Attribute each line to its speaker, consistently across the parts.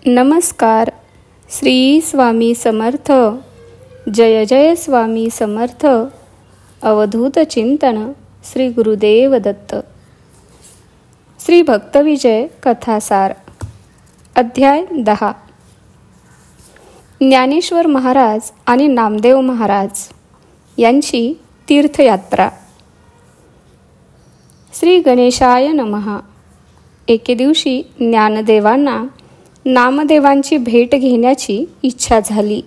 Speaker 1: नमस्कार. श्री स्वामी समर्थ. जय जय स्वामी समर्थ. अवधूत चिंतन श्री गुरुदेव दत्त. श्री भक्तविजय कथासार. अध्याय 10. ज्ञानेश्वर महाराज आणि नामदेव महाराज यांची तीर्थयात्रा. श्री गणेशाय नमः. एके दिवशी ज्ञानदेवांना नामदेवांची भेट घेण्याची इच्छा झाली,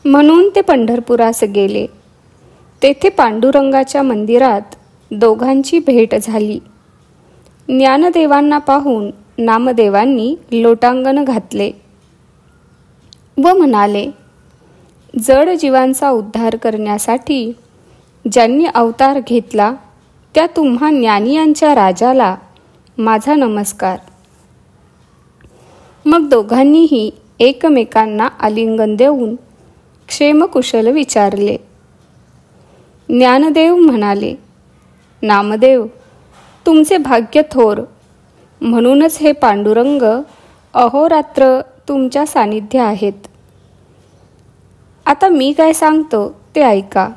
Speaker 1: म्हणून ते पंढरपुरास गेले. तेथे पांडुरंगाच्या मंदिरात दोघांची भेट झाली. ज्ञानदेवांना पाहून नामदेवांनी लोटांगण घातले व म्हणाले, जड जीवांचा उद्धार करण्यासाठी ज्यांनी अवतार घेतला त्या तुम्हा ज्ञानियांच्या राजाला माझा नमस्कार. मग दोघांनीही एकमेकांना आलिंगन देऊन क्षेमकुशल विचारले. ज्ञानदेव म्हणाले, नामदेव, तुमचे भाग्य थोर, म्हणूनच हे पांडुरंग अहोरात्र तुमच्या सानिध्य आहेत. आता मी काय सांगतो ते ऐका.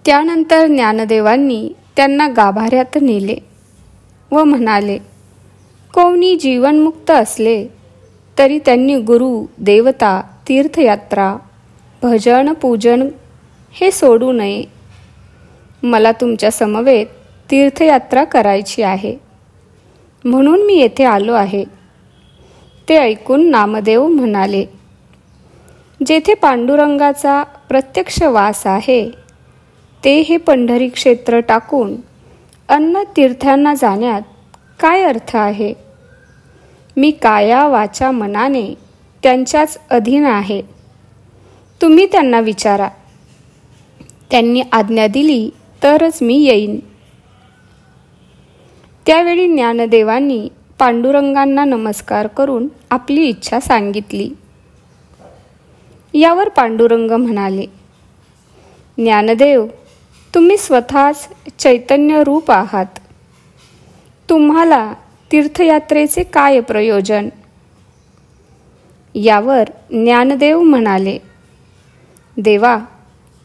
Speaker 1: त्यानंतर ज्ञानदेवांनी त्यांना गाभाऱ्यात नेले व म्हणाले, कोणी जीवनमुक्त असले तरी त्यांनी गुरु, देवता, तीर्थयात्रा, भजन, पूजन हे सोडू नये. मला तुमच्या समवेत तीर्थयात्रा करायची आहे, म्हणून मी येथे आलो आहे. ते ऐकून नामदेव म्हणाले, जेथे पांडुरंगाचा प्रत्यक्ष वास आहे ते हे पंढरी क्षेत्र टाकून अन्य तीर्थांना जाण्यात काय अर्थ आहे. मी काया वाचा मनाने त्यांच्याच अधीन आहे. तुम्ही त्यांना विचारा. त्यांनी आज्ञा दिली तरच मी येईन. त्यावेळी ज्ञानदेवांनी पांडुरंगांना नमस्कार करून आपली इच्छा सांगितली. यावर पांडुरंग म्हणाले, ज्ञानदेव, तुम्ही स्वतःच चैतन्य रूप आहात. तुम्हाला तीर्थयात्रेचे काय प्रयोजन. यावर ज्ञानदेव म्हणाले, देवा,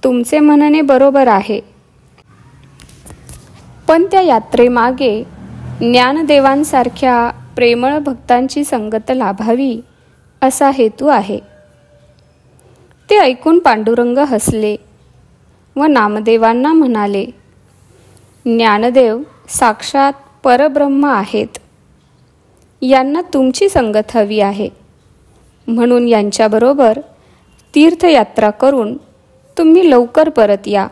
Speaker 1: तुमचे म्हणणे बरोबर आहे, पण त्या यात्रेमागे ज्ञानदेवांसारख्या प्रेमळ भक्तांची संगत लाभावी असा हेतू आहे. ते ऐकून पांडुरंग हसले व नामदेवांना म्हणाले, ज्ञानदेव साक्षात परब्रह्म आहेत. यांना तुमची संगत हवी आहे, म्हणून यांच्याबरोबर तीर्थयात्रा करून तुम्ही लवकर परत या.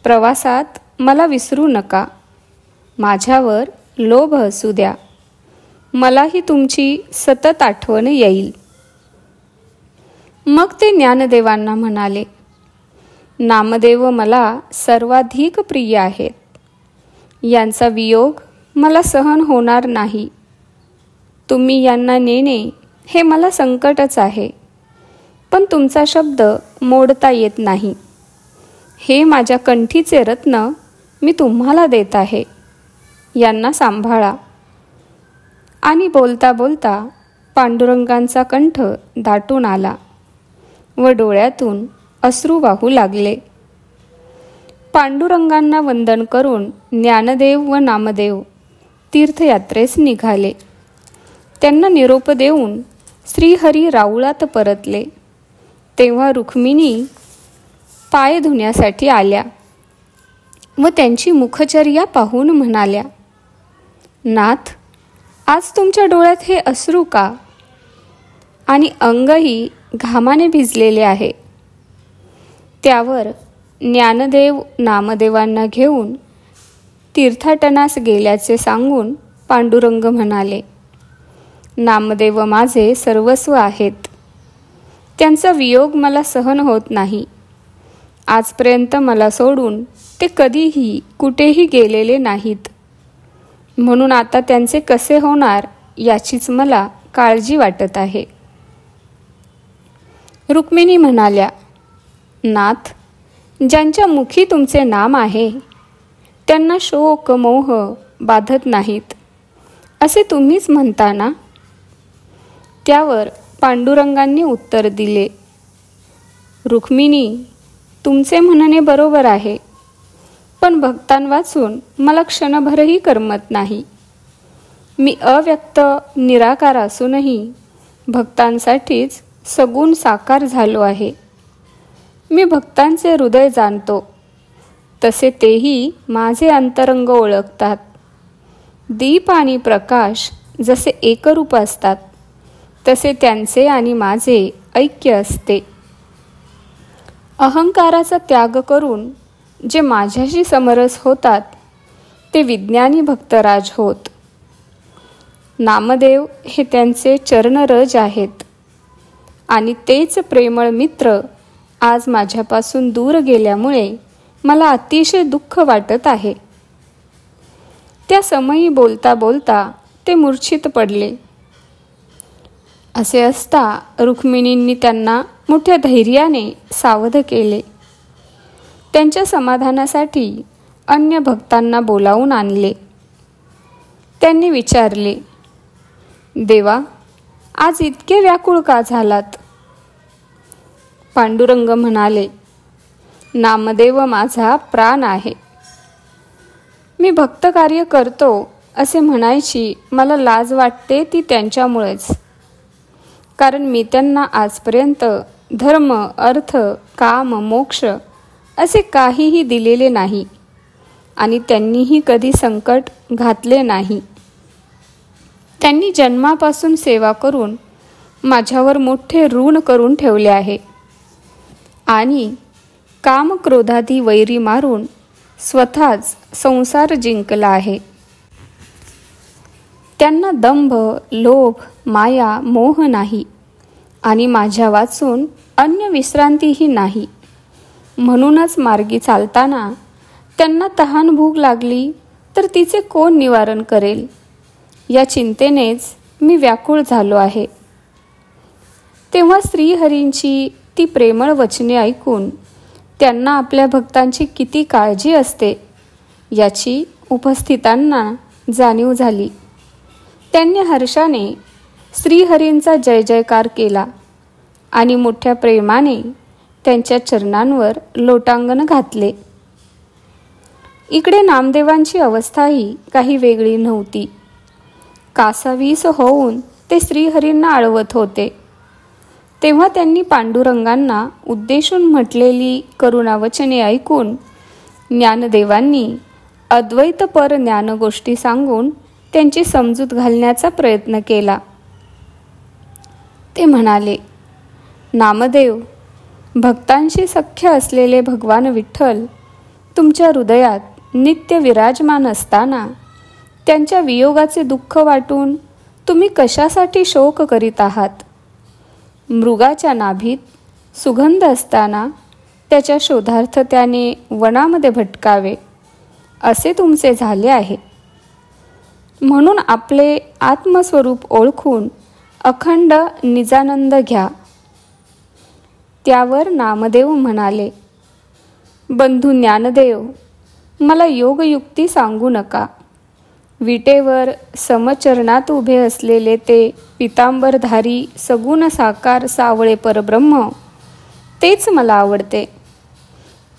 Speaker 1: प्रवासात मला विसरू नका. माझ्यावर लोभ असू द्या. मलाही तुमची सतत आठवण येईल. मग ते ज्ञानदेवांना म्हणाले, नामदेव मला सर्वाधिक प्रिय आहेत. यांचा वियोग मला सहन होणार नाही. तुम्ही यांना नेणे हे मला संकटच आहे, पण तुमचा शब्द मोडता येत नाही. हे माझ्या कंठीचे रत्न मी तुम्हाला देत आहे. यांना सांभाळा. आणि बोलता बोलता पांडुरंगांचा कंठ दाटून आला व डोळ्यातून अश्रू वाहू लागले. पांडुरंगांना वंदन करून ज्ञानदेव व नामदेव तीर्थयात्रेस निघाले. त्यांना निरोप देऊन श्रीहरी राऊळात परतले. तेव्हा रुक्मिणी पाय धुण्यासाठी आल्या व त्यांची मुखचर्या पाहून म्हणाल्या, नाथ, आज तुमच्या डोळ्यात हे अश्रू का, आणि अंगही घामाने भिजलेले आहे. त्यावर ज्ञानदेव नामदेवांना घेऊन तीर्थाटनास गेल्याचे सांगून पांडुरंग म्हणाले, नामदेव माझे सर्वस्व आहेत. त्यांचा वियोग मला सहन होत नाही. आजपर्यंत मला सोडून ते कधीही कुठेही गेलेले नाहीत, म्हणून आता त्यांचे कसे होणार याचीच मला काळजी वाटत आहे. रुक्मिणी म्हणाल्या, नाथ, ज्यांच्या मुखी तुमचे नाम आहे त्यांना शोक मोह बाधत नाहीत असे तुम्हीच म्हणता ना. त्यावर पांडुरंगांनी उत्तर दिले, रुक्मिणी, तुमचे म्हणणे बरोबर आहे, पण भक्तांवाचून मला क्षणभरही करमत नाही. मी अव्यक्त निराकार असूनही भक्तांसाठीच सगुण साकार झालो आहे. मी भक्तांचे हृदय जाणतो, तसे तेही माझे अंतरंग ओळखतात. दीप आणि प्रकाश जसे एकरूप असतात, तसे त्यांचे आणि माझे ऐक्य असते. अहंकाराचा त्याग करून जे माझ्याशी समरस होतात, ते विज्ञानी भक्तराज होत. नामदेव हे त्यांचे चरणरज आहेत, आणि तेच प्रेमळ मित्र आज माझ्यापासून दूर गेल्यामुळे मला अतिशय दुःख वाटत आहे. त्या समयी बोलता बोलता ते मूर्छित पडले. असे असता रुक्मिणींनी त्यांना मोठ्या धैर्याने सावध केले. त्यांच्या समाधानासाठी अन्य भक्तांना बोलावून आणले. त्यांनी विचारले, देवा, आज इतके व्याकुळ का झालात? पांडुरंग म्हणाले, नामदेव माझा प्राण आहे. मी भक्त कार्य करतो असे म्हणायची मला लाज वाटते ती त्यांच्यामुळेच. कारण मी त्यांना आजपर्यंत धर्म, अर्थ, काम, मोक्ष असे काहीही दिलेले नाही, आणि त्यांनीही कधी संकट घातले नाही. त्यांनी जन्मापासून सेवा करून माझ्यावर मोठे ऋण करून ठेवले आहे, आणि काम क्रोधादी वैरी मारून स्वतःच संसार जिंकला आहे. त्यांना दंभ, लोभ, माया, मोह नाही, आणि माझ्या वाचून अन्य विश्रांतीही नाही. म्हणूनच मार्गी चालताना त्यांना तहान भूक लागली तर तिचे कोण निवारण करेल, या चिंतेनेच मी व्याकुळ झालो आहे. तेव्हा श्रीहरींची ती प्रेमळ वचने ऐकून त्यांना आपल्या भक्तांची किती काळजी असते याची उपस्थितांना जाणीव झाली. त्यांनी हर्षाने श्रीहरींचा जय जयकार केला आणि मोठ्या प्रेमाने त्यांच्या चरणांवर लोटांगण घातले. इकडे नामदेवांची अवस्थाही काही वेगळी नव्हती. कासावीस होऊन ते श्रीहरींना आळवत होते. तेव्हा त्यांनी पांडुरंगांना उद्देशून म्हटलेली करुणावचने ऐकून ज्ञानदेवांनी अद्वैतपर ज्ञानगोष्टी सांगून त्यांची समजूत घालण्याचा प्रयत्न केला. ते म्हणाले, नामदेव, भक्तांशी सख्य असलेले भगवान विठ्ठल तुमच्या हृदयात नित्य विराजमान असताना त्यांच्या वियोगाचे दुःख वाटून तुम्ही कशासाठी शोक करीत आहात? मृगाच्या नाभीत सुगंध असताना त्याच्या शोधार्थ त्याने वनामध्ये भटकावे, असे तुमचे झाले आहे. म्हणून आपले आत्मस्वरूप ओळखून अखंड निजानंद घ्या. त्यावर नामदेव म्हणाले, बंधू ज्ञानदेव, मला योगयुक्ती सांगू नका. विटेवर समचरणात उभे असलेले ते पितांबरधारी सगुण साकार सावळे परब्रह्म, तेच मला आवडते,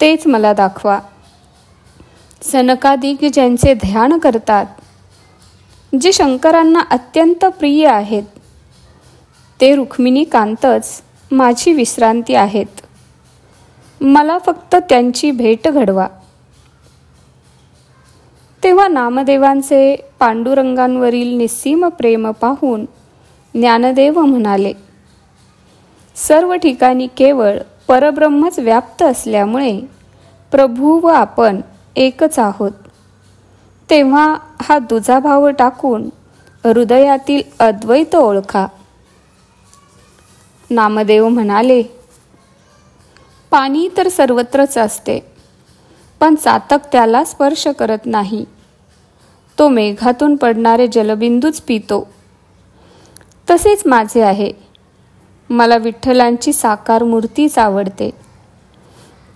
Speaker 1: तेच मला दाखवा. सनकादिक ज्यांचे ध्यान करतात, जे शंकरांना अत्यंत प्रिय आहेत, ते रुक्मिणी कांतच माझी विश्रांती आहेत. मला फक्त त्यांची भेट घडवा. तेव्हा नामदेवांचे पांडुरंगांवरील निस्सीम प्रेम पाहून ज्ञानदेव म्हणाले, सर्व ठिकाणी केवळ परब्रह्मच व्याप्त असल्यामुळे प्रभू व आपण एकच आहोत. तेव्हा हा दुजाभाव टाकून हृदयातील अद्वैत ओळखा. नामदेव म्हणाले, पाणी तर सर्वत्रच असते, पण चातक त्याला स्पर्श करत नाही. तो मेघातून पडणारे जलबिंदूच पितो. तसेच माझे आहे. मला विठ्ठलांची साकार मूर्तीच आवडते.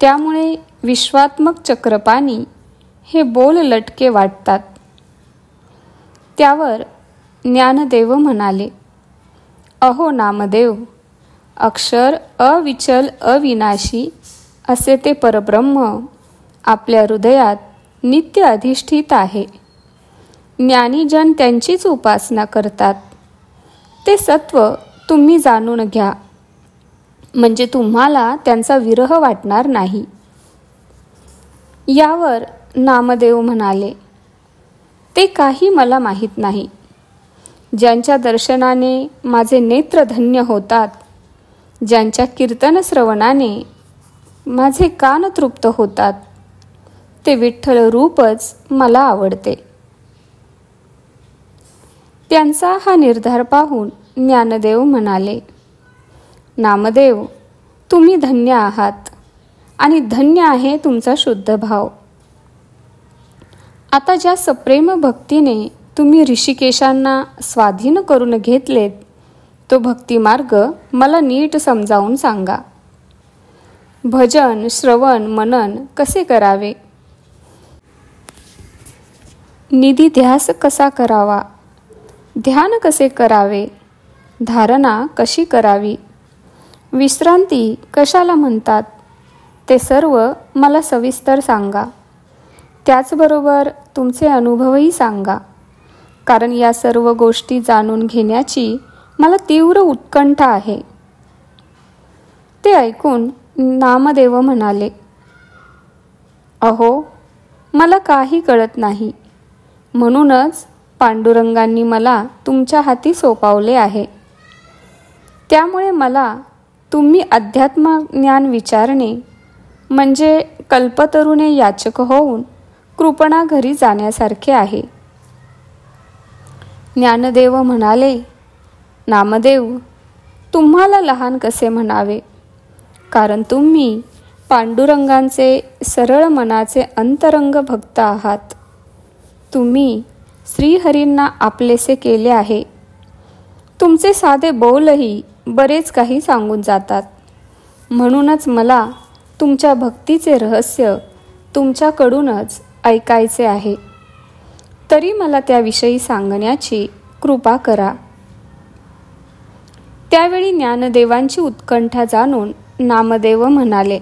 Speaker 1: त्यामुळे विश्वात्मक चक्रपाणी हे बोल लटके वाटतात. त्यावर ज्ञानदेव म्हणाले, अहो नामदेव, अक्षर अविचल अविनाशी असे ते परब्रह्म आपल्या हृदयात नित्य अधिष्ठित आहे. ज्ञानीजन त्यांचीच उपासना करतात. ते सत्व तुम्ही जाणून घ्या, म्हणजे तुम्हाला त्यांचा विरह वाटणार नाही. यावर नामदेव म्हणाले, ते काही मला माहीत नाही. ज्यांच्या दर्शनाने माझे नेत्र धन्य होतात, ज्यांच्या कीर्तन श्रवणाने माझे कान तृप्त होतात, ते विठ्ठल रूपच मला आवडते. त्यांचा हा निर्धार पाहून ज्ञानदेव म्हणाले, नामदेव, तुम्ही धन्य आहात आणि धन्य आहे तुमचा शुद्ध भाव. आता ज्या सप्रेम भक्तीने तुम्ही ऋषिकेशांना स्वाधीन करून घेतलेत, तो भक्तिमार्ग मला नीट समजावून सांगा. भजन, श्रवण, मनन कसे करावे? निधिध्यास कसा करावा? ध्यान कसे करावे? धारणा कशी करावी? विश्रांती कशाला म्हणतात? ते सर्व मला सविस्तर सांगा. त्याचबरोबर तुमचे अनुभवही सांगा, कारण या सर्व गोष्टी जाणून घेण्याची मला तीव्र उत्कंठा आहे. ते ऐकून नामदेव म्हणाले, अहो, मला काही कळत नाही. म्हणूनच पांडुरंगांनी मला तुमच्या हाती सोपावले आहे. त्यामुळे मला तुम्ही अध्यात्मज्ञान विचारणे म्हणजे कल्पतरुने याचक होऊन कृपणा घरी जाण्यासारखे आहे. ज्ञानदेव म्हणाले, नामदेव, तुम्हाला लहान कसे म्हणावे, कारण तुम्ही पांडुरंगांचे सरळ मनाचे अंतरंग भक्त आहात. तुम्ही श्रीहरींना आपलेसे केले आहे. तुमचे साधे बोलही बरेच काही सांगून जातात. म्हणूनच मला तुमच्या भक्तीचे रहस्य तुमच्याकडूनच ऐकायचे आहे. तरी मला त्याविषयी सांगण्याची कृपा करा. त्यावेळी ज्ञानदेवांची उत्कंठा जाणून नामदेव म्हणाले,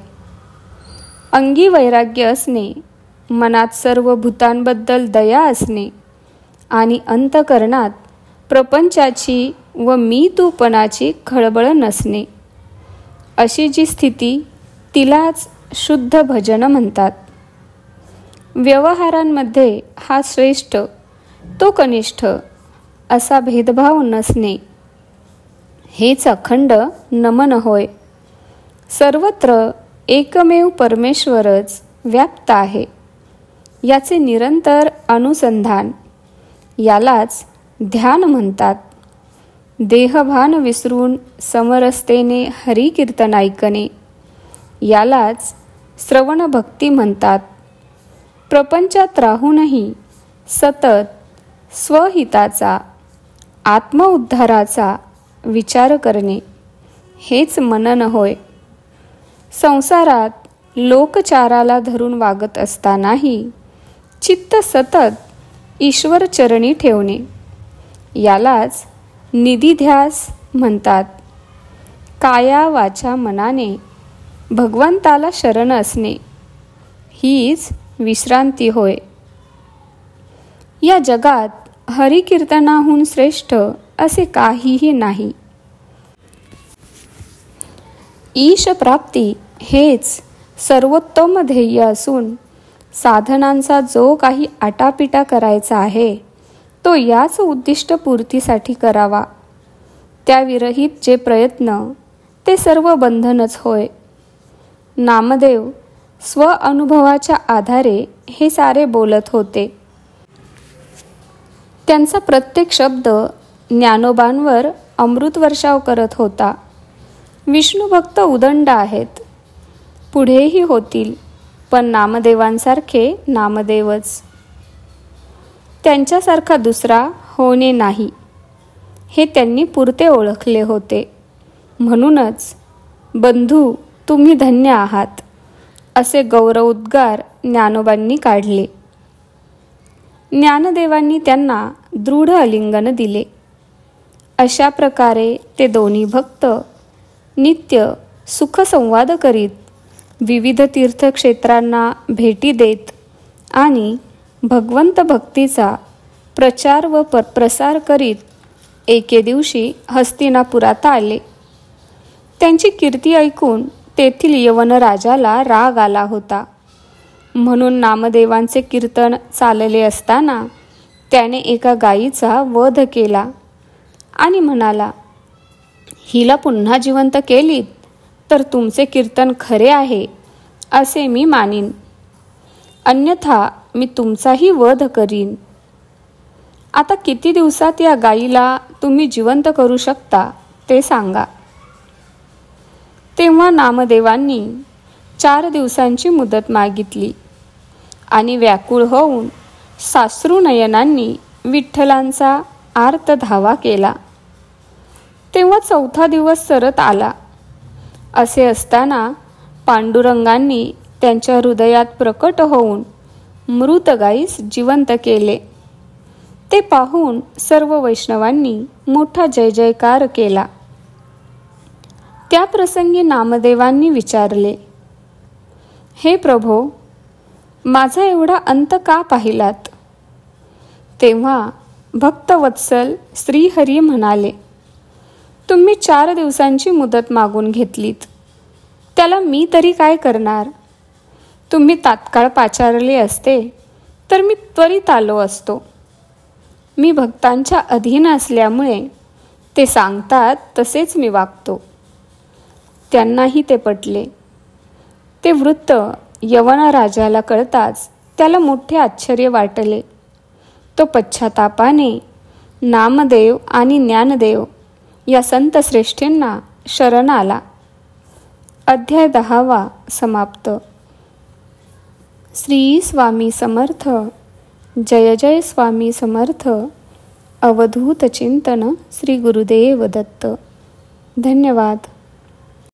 Speaker 1: अंगी वैराग्य असणे, मनात सर्व भूतांबद्दल दया असणे आणि अंतकरणात प्रपंचाची व मी तूपणाची खळबळ नसणे, अशी जी स्थिती तिलाच शुद्ध भजन म्हणतात. व्यवहारांमध्ये हा श्रेष्ठ तो कनिष्ठ असा भेदभाव नसणे, हेच अखंड नमन होय. सर्वत्र एकमेव परमेश्वरच व्याप्त आहे, याचे निरंतर अनुसंधान, यालाच ध्यान म्हणतात. देहभान विसरून समरसतेने हरिकीर्तन ऐकणे, यालाच श्रवण भक्ती म्हणतात. प्रपंचात राहूनही सतत स्वहिताचा, आत्मउद्धाराचा विचार करणे, हेच मनन होय. संसारात लोकचाराला धरून वागत असतानाही चित्त सतत ईश्वर चरणी ठेवणे, यालाच निधिध्यास म्हणतात. काया वाचा मनाने भगवंताला शरण असणे, हीच विश्रांती होय. या जगात हरिकीर्तनाहून श्रेष्ठ असे काहीही नाही. ईश प्राप्ती हेच सर्वोत्तम ध्येय असून साधनांचा जो काही आटापिटा करायचा आहे, तो याच उद्दिष्ट पूर्तीसाठी करावा. त्याविरहित जे प्रयत्न ते सर्व बंधनच होय. नामदेव स्वअनुभवाच्या आधारे हे सारे बोलत होते. त्यांचा प्रत्येक शब्द ज्ञानोबांवर अमृतवर्षाव करत होता. विष्णुभक्त उदंड आहेत, पुढेही होतील, पण नामदेवांसारखे नामदेवच. त्यांच्यासारखा दुसरा होणे नाही, हे त्यांनी पुरते ओळखले होते. म्हणूनच बंधू, तुम्ही धन्य आहात, असे गौरवोद्गार ज्ञानोबांनी काढले. ज्ञानदेवांनी त्यांना दृढ आलिंगन दिले अशा प्रकारे ते दोन्ही भक्त नित्य सुखसंवाद करीत, विविध तीर्थक्षेत्रांना भेटी देत आणि भगवंत भक्तीचा प्रचार व प्रसार करीत एके दिवशी हस्तिनापुरात आले. त्यांची कीर्ती ऐकून तेथील यवन राजाला राग आला होता. म्हणून नामदेवांचे कीर्तन चालले असताना त्याने एका गायीचा वध केला आणि म्हणाला, हिला पुन्हा जिवंत केलीत तर तुमचे कीर्तन खरे आहे असे मी मानीन, अन्यथा मी तुमचाही वध करीन. आता किती दिवसात या गायीला तुम्ही जिवंत करू शकता ते सांगा. तेव्हा नामदेवांनी 4 दिवसांची मुदत मागितली आणि व्याकुळ होऊन साश्रुनयनांनी विठ्ठलांचा आर्त धावा केला. तेव्हा 4था दिवस सरत आला. असे असताना पांडुरंगांनी त्यांच्या हृदयात प्रकट होऊन मृत गायीस जिवंत केले. ते पाहून सर्व वैष्णवांनी मोठा जय जयकार केला. त्या प्रसंगी नामदेवांनी विचारले, हे प्रभो, माझा एवढा अंत का पाहिलात? तेव्हा भक्तवत्सल श्रीहरी म्हणाले, तुम्ही 4 दिवसांची मुदत मागून घेतलीत, त्याला मी तरी काय करणार? तुम्ही तात्काळ पाचारले असते तर मी त्वरित आलो असतो. मी भक्तांच्या अधीन असल्यामुळे ते सांगतात तसेच मी वागतो. त्यांनाही ते पटले. ते वृत्त यवन राजाला कळताच त्याला मोठे आश्चर्य वाटले. तो पश्चातापाने नामदेव आणि ज्ञानदेव या संत श्रेष्ठींना शरण आला. अध्याय 10 समाप्त. श्री स्वामी समर्थ. जय जय स्वामी समर्थ. अवधूत चिंतन श्री गुरुदेव दत्त. धन्यवाद.